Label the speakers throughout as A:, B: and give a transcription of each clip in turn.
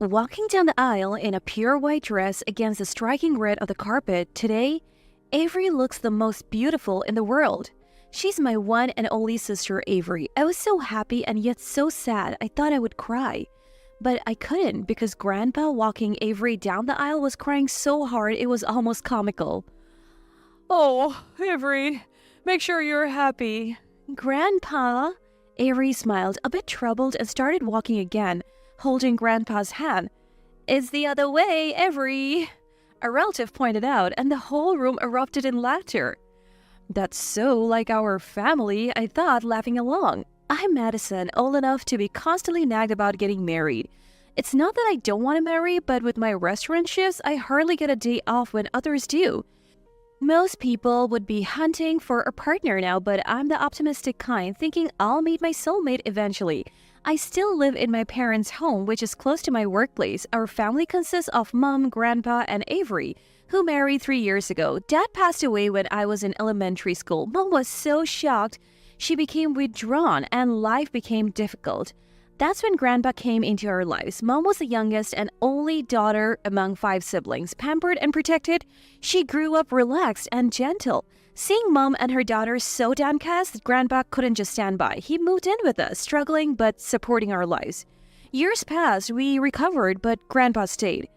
A: Walking down the aisle in a pure white dress against the striking red of the carpet today, Avery looks the most beautiful in the world. She's my one and only sister, Avery. I was so happy and yet so sad I thought I would cry. But I couldn't because Grandpa walking Avery down the aisle was crying so hard it was almost comical.
B: Oh, Avery, make sure you're happy.
A: Grandpa? Avery smiled, a bit troubled, and started walking again, holding Grandpa's hand. It's the other way, Avery, a relative pointed out, and the whole room erupted in laughter. That's so like our family, I thought, laughing along. I'm Madison, old enough to be constantly nagged about getting married. It's not that I don't want to marry, but with my restaurant shifts, I hardly get a day off when others do. Most people would be hunting for a partner now, but I'm the optimistic kind, thinking I'll meet my soulmate eventually. I still live in my parents' home, which is close to my workplace. Our family consists of Mom, Grandpa, and Avery, who married 3 years ago. Dad passed away when I was in elementary school. Mom was so shocked. She became withdrawn, and life became difficult. That's when Grandpa came into our lives. Mom was the youngest and only daughter among 5 siblings. Pampered and protected, she grew up relaxed and gentle. Seeing Mom and her daughter so downcast, Grandpa couldn't just stand by. He moved in with us, struggling but supporting our lives. Years passed, we recovered, but Grandpa stayed.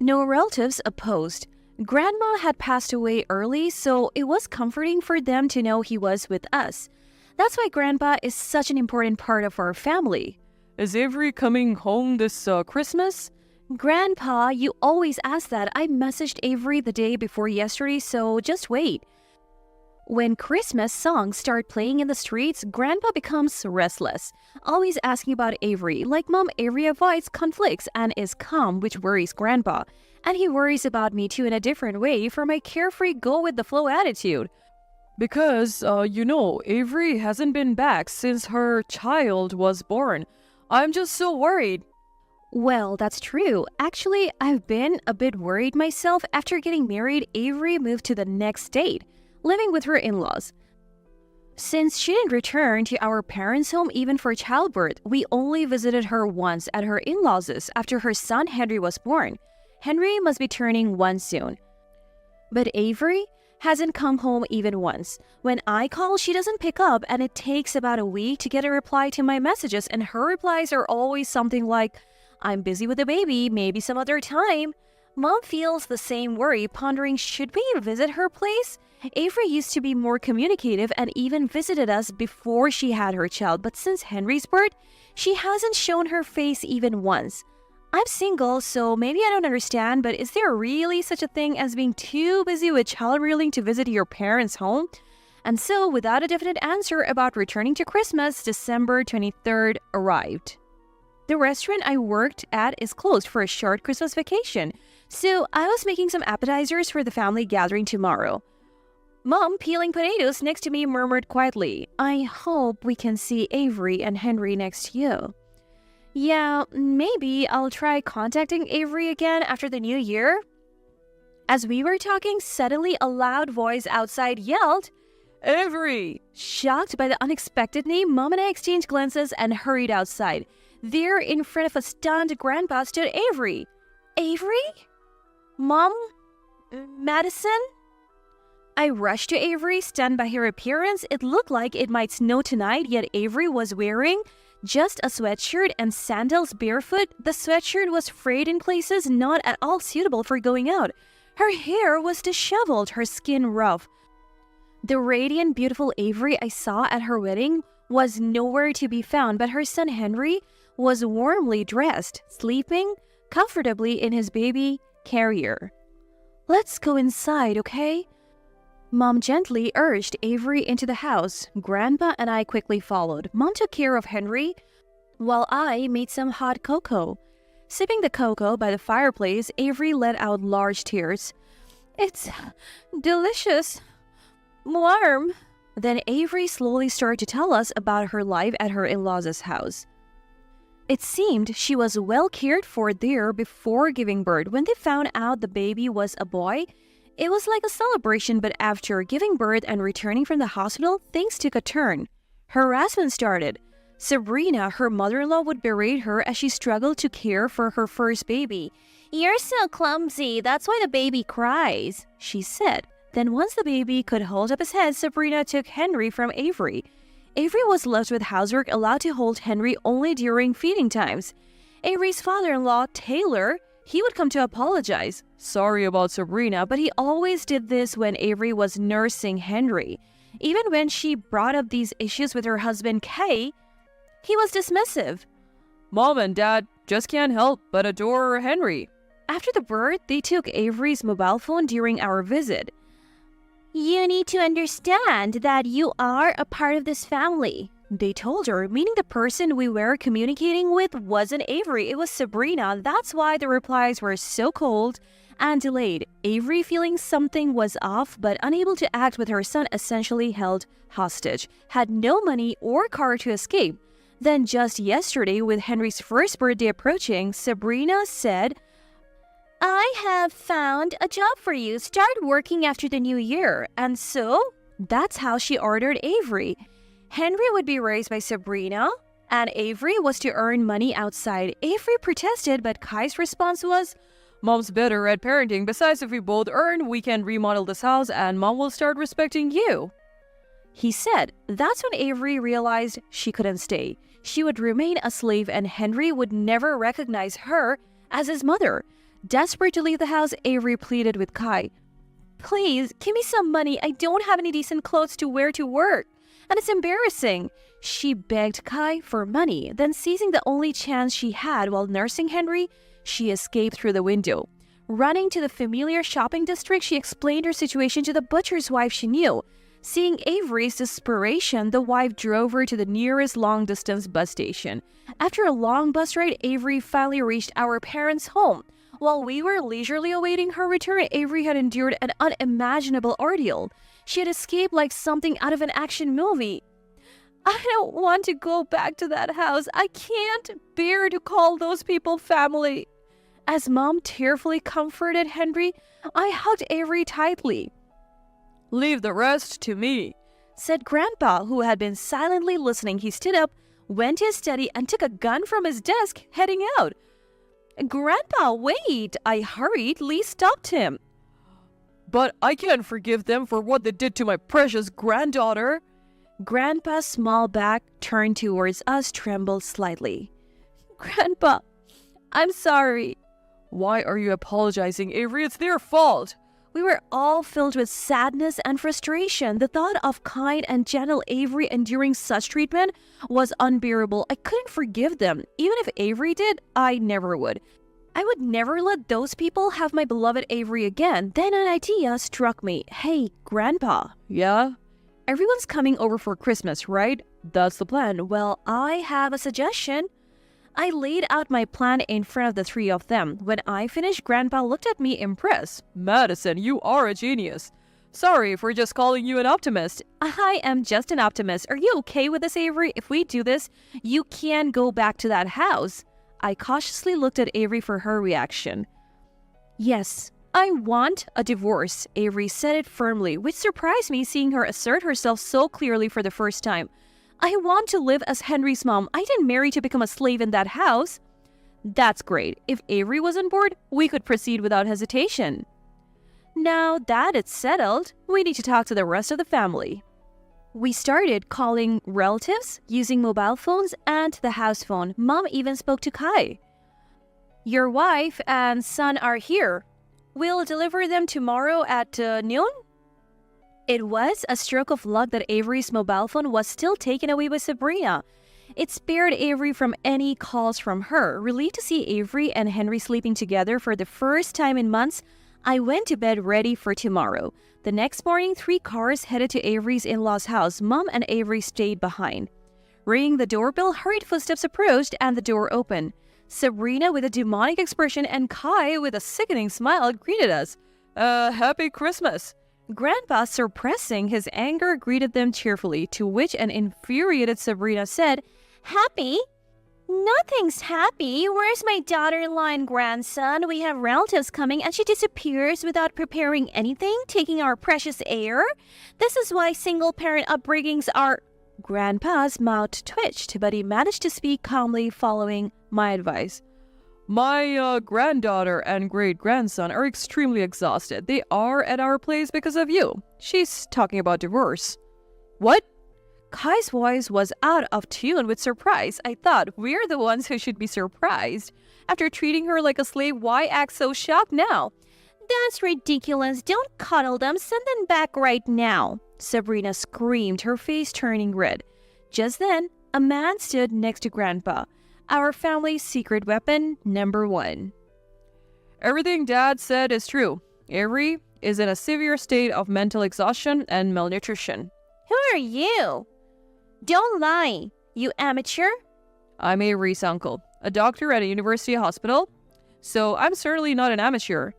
A: No relatives opposed. Grandma had passed away early, so it was comforting for them to know he was with us. That's why Grandpa is such an important part of our family.
B: Is Avery coming home this Christmas?
A: Grandpa, you always ask that. I messaged Avery the day before yesterday, so just wait. When Christmas songs start playing in the streets, Grandpa becomes restless, always asking about Avery. Like Mom, Avery avoids conflicts and is calm, which worries Grandpa. And he worries about me too in a different way for my carefree, go-with-the-flow attitude.
B: Because, Avery hasn't been back since her child was born. I'm just so worried.
A: Well, that's true. Actually, I've been a bit worried myself. After getting married, Avery moved to the next state, living with her in-laws. Since she didn't return to our parents' home even for childbirth, we only visited her once at her in-laws' after her son Henry was born. Henry must be turning 1 soon. But Avery hasn't come home even once. When I call, she doesn't pick up, and it takes about a week to get a reply to my messages, and her replies are always something like, I'm busy with the baby, maybe some other time. Mom feels the same worry, pondering, should we visit her place? Avery used to be more communicative and even visited us before she had her child, but since Henry's birth, she hasn't shown her face even once. I'm single, so maybe I don't understand, but is there really such a thing as being too busy with child rearing to visit your parents' home? And so, without a definite answer about returning to Christmas, December 23rd arrived. The restaurant I worked at is closed for a short Christmas vacation, so I was making some appetizers for the family gathering tomorrow. Mom, peeling potatoes next to me, murmured quietly, I hope we can see Avery and Henry next year. Yeah, maybe I'll try contacting Avery again after the new year. As we were talking, suddenly a loud voice outside yelled,
B: Avery!
A: Shocked by the unexpected name, Mom and I exchanged glances and hurried outside. There, in front of a stunned Grandpa, stood Avery. Avery? Mom? Madison? I rushed to Avery, stunned by her appearance. It looked like it might snow tonight, yet Avery was wearing just a sweatshirt and sandals barefoot. The sweatshirt was frayed in places, not at all suitable for going out. Her hair was disheveled, her skin rough. The radiant, beautiful Avery I saw at her wedding was nowhere to be found, but her son Henry was warmly dressed, sleeping comfortably in his baby carrier. Let's go inside, okay? Mom gently urged Avery into the house. Grandpa and I quickly followed. Mom took care of Henry, while I made some hot cocoa. Sipping the cocoa by the fireplace, Avery let out large tears. It's delicious. Warm. Then Avery slowly started to tell us about her life at her in-laws' house. It seemed she was well cared for there before giving birth. When they found out the baby was a boy, it was like a celebration, but after giving birth and returning from the hospital, things took a turn. Harassment started. Sabrina, her mother-in-law, would berate her as she struggled to care for her first baby. "You're so clumsy, that's why the baby cries," she said. Then once the baby could hold up his head, Sabrina took Henry from Avery. Avery was left with housework, allowed to hold Henry only during feeding times. Avery's father-in-law, Taylor, he would come to apologize. Sorry about Sabrina, but he always did this when Avery was nursing Henry. Even when she brought up these issues with her husband, Kay, he was dismissive.
B: Mom and Dad just can't help but adore Henry.
A: After the birth, they took Avery's mobile phone during our visit. "You need to understand that you are a part of this family," they told her, meaning the person we were communicating with wasn't Avery, it was Sabrina. That's why the replies were so cold and delayed. Avery, feeling something was off but unable to act with her son essentially held hostage, had no money or car to escape. Then just yesterday, with Henry's first birthday approaching, Sabrina said, "I have found a job for you. Start working after the new year." And so, that's how she ordered Avery. Henry would be raised by Sabrina, and Avery was to earn money outside. Avery protested, but Kai's response was,
B: Mom's better at parenting. Besides, if we both earn, we can remodel this house and Mom will start respecting you.
A: He said. That's when Avery realized she couldn't stay. She would remain a slave and Henry would never recognize her as his mother. Desperate to leave the house, Avery pleaded with Kai. "Please, give me some money. I don't have any decent clothes to wear to work. And it's embarrassing." She begged Kai for money. Then, seizing the only chance she had while nursing Henry, she escaped through the window. Running to the familiar shopping district, she explained her situation to the butcher's wife she knew. Seeing Avery's desperation, the wife drove her to the nearest long-distance bus station. After a long bus ride, Avery finally reached our parents' home. While we were leisurely awaiting her return, Avery had endured an unimaginable ordeal. She had escaped like something out of an action movie. "I don't want to go back to that house. I can't bear to call those people family." As Mom tearfully comforted Henry, I hugged Avery tightly.
B: "Leave the rest to me,"
A: said Grandpa, who had been silently listening. He stood up, went to his study, and took a gun from his desk, heading out. "Grandpa, wait!" I hurried. Lee stopped him.
B: "But I can't forgive them for what they did to my precious granddaughter."
A: Grandpa's small back, turned towards us, trembled slightly. "Grandpa, I'm sorry."
B: "Why are you apologizing, Avery? It's their fault."
A: We were all filled with sadness and frustration. The thought of kind and gentle Avery enduring such treatment was unbearable. I couldn't forgive them. Even if Avery did, I never would. I would never let those people have my beloved Avery again. Then an idea struck me. "Hey, Grandpa."
B: "Yeah?"
A: "Everyone's coming over for Christmas, right?" "That's the plan." "Well, I have a suggestion." I laid out my plan in front of the three of them. When I finished, Grandpa looked at me impressed.
B: "Madison, you are a genius. Sorry for just calling you an optimist."
A: "I am just an optimist. Are you okay with this, Avery? If we do this, you can go back to that house." I cautiously looked at Avery for her reaction. "Yes, I want a divorce," Avery said it firmly, which surprised me seeing her assert herself so clearly for the first time. "I want to live as Henry's mom. I didn't marry to become a slave in that house." "That's great. If Avery was on board, we could proceed without hesitation." Now that it's settled, we need to talk to the rest of the family. We started calling relatives, using mobile phones and the house phone. Mom even spoke to Kai. "Your wife and son are here. We'll deliver them tomorrow at noon?" It was a stroke of luck that Avery's mobile phone was still taken away by Sabrina. It spared Avery from any calls from her. Relieved to see Avery and Henry sleeping together for the first time in months, I went to bed ready for tomorrow. The next morning, 3 cars headed to Avery's in-laws' house. Mom and Avery stayed behind. Ringing the doorbell, hurried footsteps approached and the door opened. Sabrina, with a demonic expression, and Kai, with a sickening smile, greeted us.
B: Happy Christmas."
A: Grandpa, suppressing his anger, greeted them cheerfully, to which an infuriated Sabrina said, "Happy? Nothing's happy. Where's my daughter-in-law and grandson? We have relatives coming and she disappears without preparing anything, taking our precious air. This is why single-parent upbringings are..." Grandpa's mouth twitched, but he managed to speak calmly following my advice.
B: My granddaughter and great-grandson are extremely exhausted. They are at our place because of you. She's talking about divorce.
A: What? Kai's voice was out of tune with surprise. I thought we're the ones who should be surprised. After treating her like a slave, why act so shocked now? That's ridiculous. Don't cuddle them. Send them back right now. Sabrina screamed, her face turning red. Just then, a man stood next to Grandpa. Our family's secret weapon, number 1.
B: Everything Dad said is true. Avery is in a severe state of mental exhaustion and malnutrition.
A: Who are you? Don't lie, you amateur.
B: I'm Avery's uncle, a doctor at a university hospital, so I'm certainly not an amateur.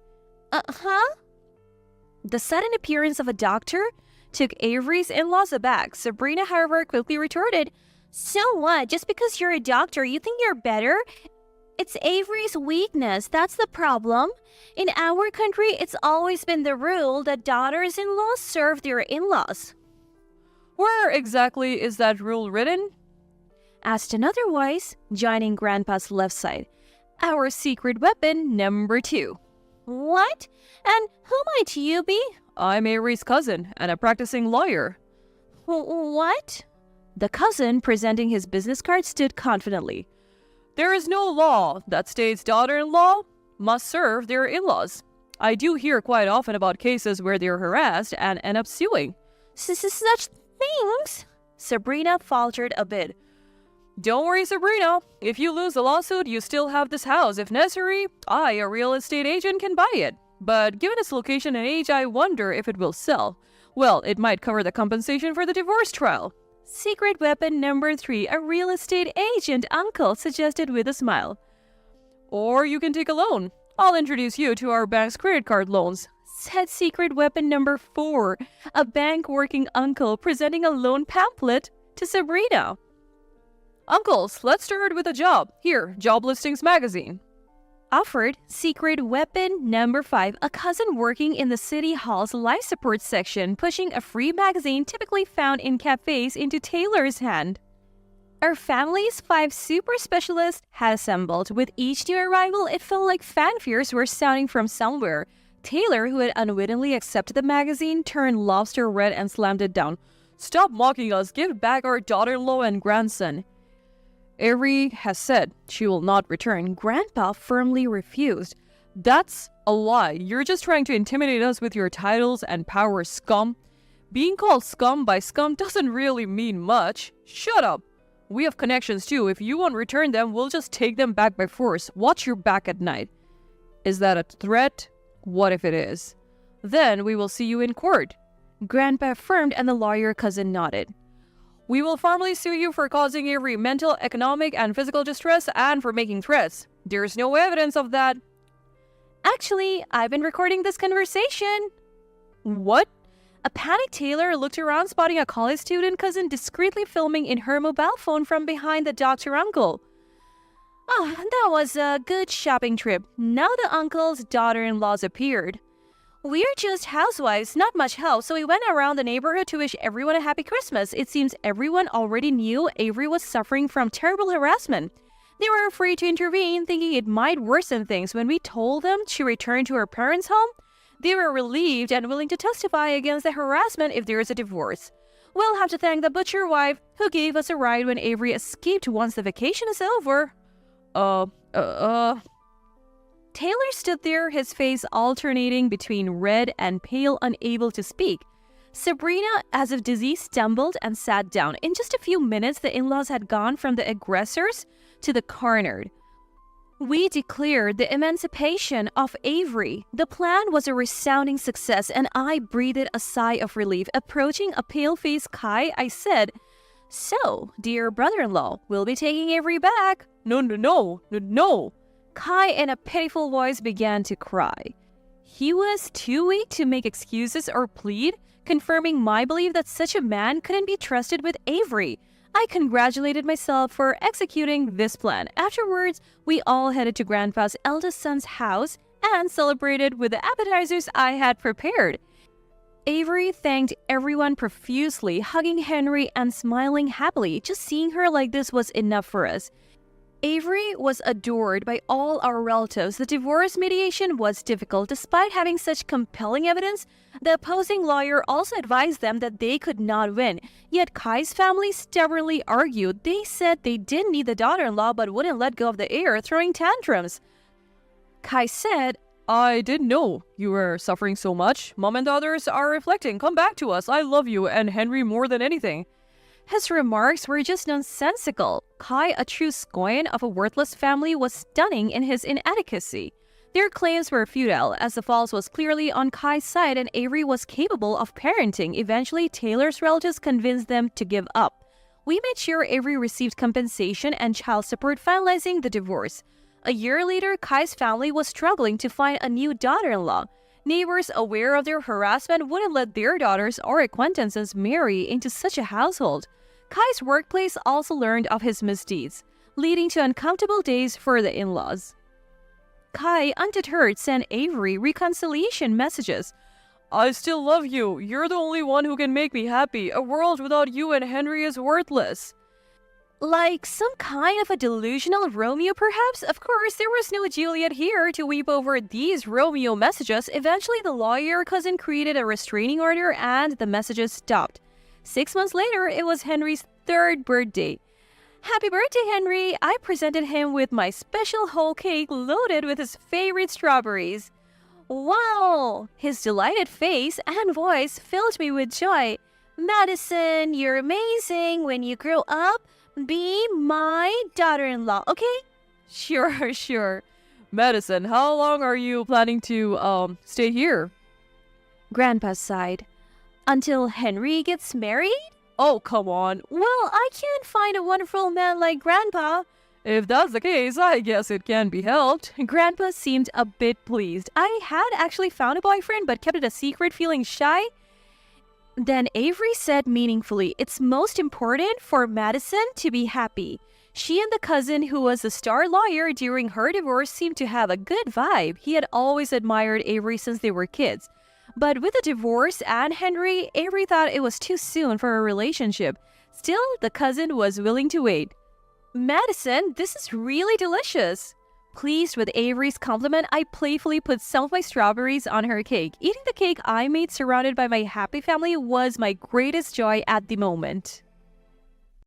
A: Huh? The sudden appearance of a doctor took Avery's in-laws aback. Sabrina, however, quickly retorted, So what? Just because you're a doctor, you think you're better? It's Avery's weakness. That's the problem. In our country, it's always been the rule that daughters-in-laws serve their in-laws.
B: Where exactly is that rule written?
A: Asked another voice, joining Grandpa's left side. Our secret weapon, number 2. What? And who might you be?
B: I'm Avery's cousin and a practicing lawyer.
A: What? The cousin, presenting his business card, stood confidently.
B: There is no law that states daughter-in-law must serve their in-laws. I do hear quite often about cases where they're harassed and end up suing.
A: Such things? Sabrina faltered a bit.
B: Don't worry, Sabrina. If you lose the lawsuit, you still have this house. If necessary, I, a real estate agent, can buy it. But given its location and age, I wonder if it will sell. Well, it might cover the compensation for the divorce trial.
A: Secret weapon number 3, a real estate agent, Uncle suggested with a smile.
B: Or you can take a loan. I'll introduce you to our bank's credit card loans,
A: said secret weapon number 4, a bank-working uncle presenting a loan pamphlet to Sabrina.
B: Uncles, let's start with a job. Here, Job Listings magazine.
A: Offered secret weapon number 5, a cousin working in the city hall's life support section, pushing a free magazine typically found in cafes into Taylor's hand. Our family's 5 super specialists had assembled. With each new arrival, it felt like fanfares were sounding from somewhere. Taylor, who had unwittingly accepted the magazine, turned lobster red and slammed it down. Stop mocking us. Give back our daughter-in-law and grandson.
B: Avery has said she will not return.
A: Grandpa firmly refused.
B: That's a lie. You're just trying to intimidate us with your titles and power, scum. Being called scum by scum doesn't really mean much. Shut up. We have connections too. If you won't return them, we'll just take them back by force. Watch your back at night. Is that a threat? What if it is? Then we will see you in court.
A: Grandpa affirmed and the lawyer cousin nodded.
B: We will formally sue you for causing Avery mental, economic, and physical distress and for making threats. There's no evidence of that.
A: Actually, I've been recording this conversation.
B: What?
A: A panicked Taylor looked around, spotting a college student cousin discreetly filming in her mobile phone from behind the doctor uncle. Oh, that was a good shopping trip. Now the uncle's daughter-in-laws appeared. We're just housewives, not much help, so we went around the neighborhood to wish everyone a happy Christmas. It seems everyone already knew Avery was suffering from terrible harassment. They were afraid to intervene, thinking it might worsen things. When we told them to return to her parents' home, they were relieved and willing to testify against the harassment if there is a divorce. We'll have to thank the butcher wife who gave us a ride when Avery escaped once the vacation is over. Taylor stood there, his face alternating between red and pale, unable to speak. Sabrina, as if disease, stumbled and sat down. In just a few minutes, the in-laws had gone from the aggressors to the cornered. We declared the emancipation of Avery. The plan was a resounding success, and I breathed a sigh of relief. Approaching a pale-faced Kai, I said, "So, dear brother-in-law, we'll be taking Avery back."
B: No.
A: Kai, in a pitiful voice, began to cry. He was too weak to make excuses or plead, confirming my belief that such a man couldn't be trusted with Avery. I congratulated myself for executing this plan. Afterwards, we all headed to Grandpa's eldest son's house and celebrated with the appetizers I had prepared. Avery thanked everyone profusely, hugging Henry and smiling happily. Just seeing her like this was enough for us. Avery was adored by all our relatives. The divorce mediation was difficult. Despite having such compelling evidence, the opposing lawyer also advised them that they could not win. Yet Kai's family stubbornly argued. They said they didn't need the daughter-in-law but wouldn't let go of the heir, throwing tantrums. Kai said,
B: I didn't know you were suffering so much. Mom and daughters are reflecting. Come back to us. I love you and Henry more than anything.
A: His remarks were just nonsensical. Kai, a true scion of a worthless family, was stunning in his inadequacy. Their claims were futile, as the fault was clearly on Kai's side and Avery was capable of parenting. Eventually, Taylor's relatives convinced them to give up. We made sure Avery received compensation and child support, finalizing the divorce. A year later, Kai's family was struggling to find a new daughter-in-law. Neighbors aware of their harassment wouldn't let their daughters or acquaintances marry into such a household. Kai's workplace also learned of his misdeeds, leading to uncomfortable days for the in-laws. Kai, undeterred, sent Avery reconciliation messages.
B: I still love you. You're the only one who can make me happy. A world without you and Henry is worthless.
A: Like some kind of a delusional Romeo, perhaps? Of course, there was no Juliet here to weep over these Romeo messages. Eventually, the lawyer cousin created a restraining order and the messages stopped. 6 months later, it was Henry's 3rd birthday. Happy birthday, Henry! I presented him with my special whole cake loaded with his favorite strawberries. Wow! His delighted face and voice filled me with joy. Madison, you're amazing. When you grow up, be my daughter-in-law, okay?
B: Sure. Madison, how long are you planning to stay here?
A: Grandpa sighed. Until Henry gets married?
B: Oh, come on.
A: Well, I can't find a wonderful man like Grandpa.
B: If that's the case, I guess it can be helped.
A: Grandpa seemed a bit pleased. I had actually found a boyfriend but kept it a secret, feeling shy. Then Avery said meaningfully, it's most important for Madison to be happy. She and the cousin who was the star lawyer during her divorce seemed to have a good vibe. He had always admired Avery since they were kids. But with the divorce and Henry, Avery thought it was too soon for a relationship. Still, the cousin was willing to wait. Madison, this is really delicious. Pleased with Avery's compliment, I playfully put some of my strawberries on her cake. Eating the cake I made surrounded by my happy family was my greatest joy at the moment.